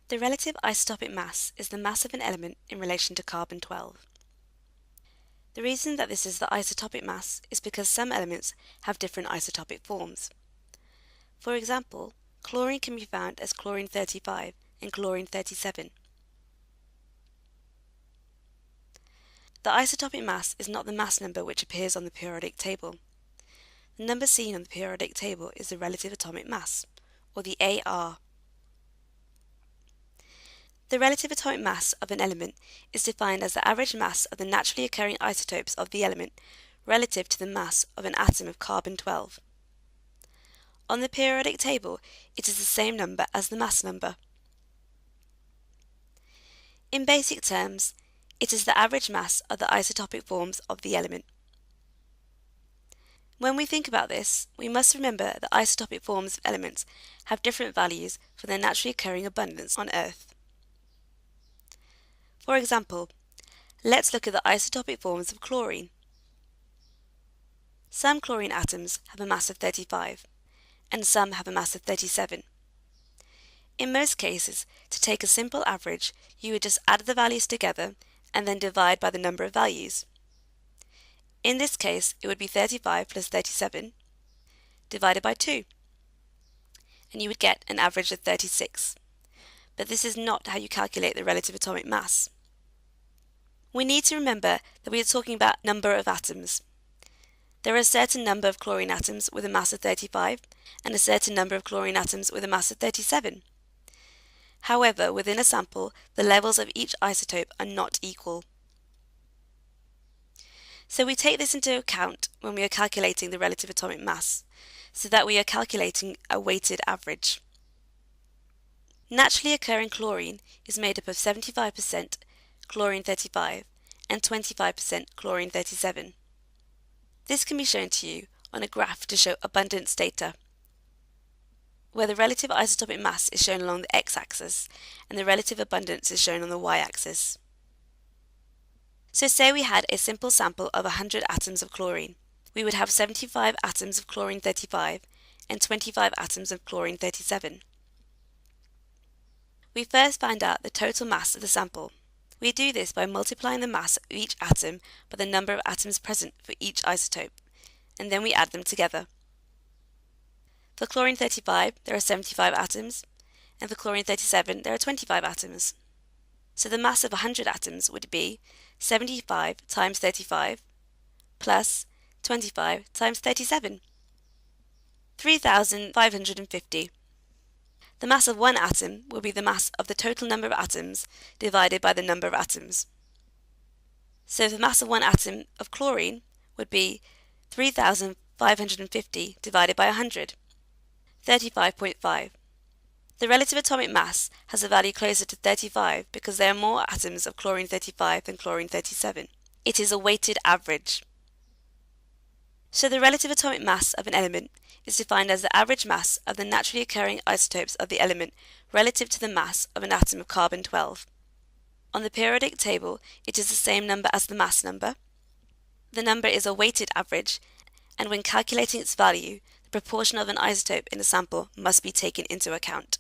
The relative isotopic mass is the mass of an element in relation to carbon-12. The reason that this is the isotopic mass is because some elements have different isotopic forms. For example, chlorine can be found as chlorine-35 and chlorine-37. The isotopic mass is not the mass number which appears on the periodic table. The number seen on the periodic table is the relative atomic mass, or the AR. The relative atomic mass of an element is defined as the average mass of the naturally occurring isotopes of the element relative to the mass of an atom of carbon-12. On the periodic table, it is the same number as the mass number. In basic terms, it is the average mass of the isotopic forms of the element. When we think about this, we must remember that isotopic forms of elements have different values for their naturally occurring abundance on Earth. For example, let's look at the isotopic forms of chlorine. Some chlorine atoms have a mass of 35, and some have a mass of 37. In most cases, to take a simple average, you would just add the values together and then divide by the number of values. In this case, it would be 35 plus 37 divided by 2, and you would get an average of 36. But this is not how you calculate the relative atomic mass. We need to remember that we are talking about number of atoms. There are a certain number of chlorine atoms with a mass of 35 and a certain number of chlorine atoms with a mass of 37. However, within a sample, the levels of each isotope are not equal. So we take this into account when we are calculating the relative atomic mass, so that we are calculating a weighted average. Naturally occurring chlorine is made up of 75% chlorine-35 and 25% chlorine-37. This can be shown to you on a graph to show abundance data, where the relative isotopic mass is shown along the x-axis and the relative abundance is shown on the y-axis. So say we had a simple sample of 100 atoms of chlorine. We would have 75 atoms of chlorine-35 and 25 atoms of chlorine-37. We first find out the total mass of the sample. We do this by multiplying the mass of each atom by the number of atoms present for each isotope, and then we add them together. For chlorine-35, there are 75 atoms, and for chlorine-37, there are 25 atoms. So the mass of 100 atoms would be 75 times 35 plus 25 times 37, 3,550. The mass of one atom will be the mass of the total number of atoms divided by the number of atoms. So the mass of one atom of chlorine would be 3,550 divided by 100, 35.5. The relative atomic mass has a value closer to 35 because there are more atoms of chlorine-35 than chlorine-37. It is a weighted average. So the relative atomic mass of an element is defined as the average mass of the naturally occurring isotopes of the element relative to the mass of an atom of carbon-12. On the periodic table, it is the same number as the mass number. The number is a weighted average, and when calculating its value, the proportion of an isotope in a sample must be taken into account.